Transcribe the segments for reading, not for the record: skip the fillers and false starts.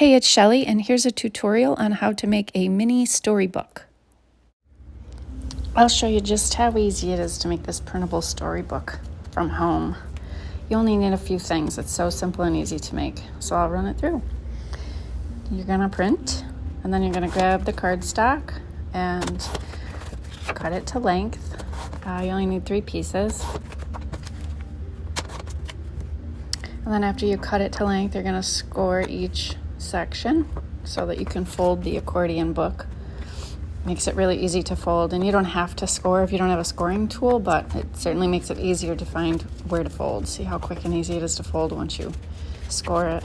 Hey, it's Shelly, and here's a tutorial on how to make a mini storybook. I'll show you just how easy it is to make this printable storybook from home. You only need a few things. It's so simple and easy to make. So I'll run it through. You're gonna print, and then you're gonna grab the cardstock and cut it to length. You only need 3 pieces. And then after you cut it to length, you're gonna score each section so that you can fold the accordion book. Makes it really easy to fold, and you don't have to score if you don't have a scoring tool, but it certainly makes it easier to find where to fold. See how quick and easy it is to fold once you score it.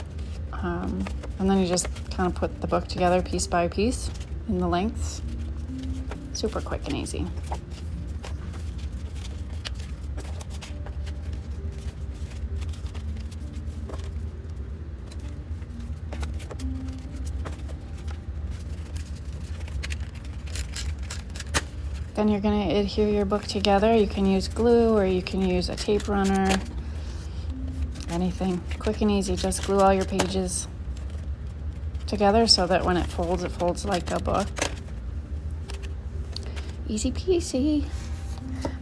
And then you just kind of put the book together piece by piece in the lengths. Super quick and easy. Then you're going to adhere your book together. You can use glue or you can use a tape runner. Anything. Quick and easy. Just glue all your pages together so that when it folds like a book. Easy peasy.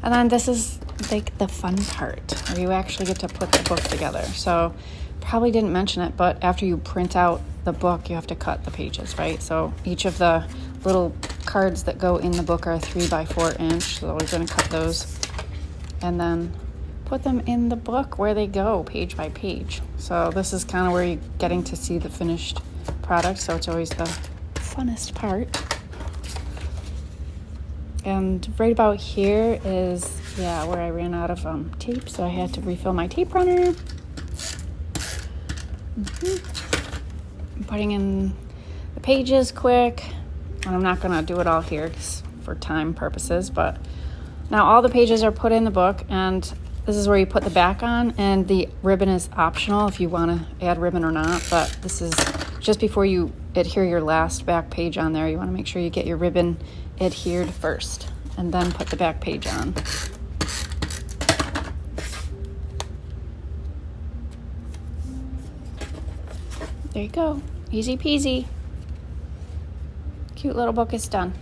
And then this is like the fun part where you actually get to put the book together. So probably didn't mention it, but after you print out the book, you have to cut the pages, right? So each of the little cards that go in the book are 3 by 4 inch. So we're going to cut those and then put them in the book where they go, page by page. So this is kind of where you're getting to see the finished product. So it's always the funnest part. And right about here is, where I ran out of tape. So I had to refill my tape runner. I'm putting in the pages quick. And I'm not going to do it all here for time purposes, but now all the pages are put in the book, and this is where you put the back on, and the ribbon is optional if you want to add ribbon or not, but this is just before you adhere your last back page on there. You want to make sure you get your ribbon adhered first, and then put the back page on. There you go. Easy peasy. Cute little book is done.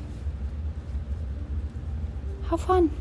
How fun.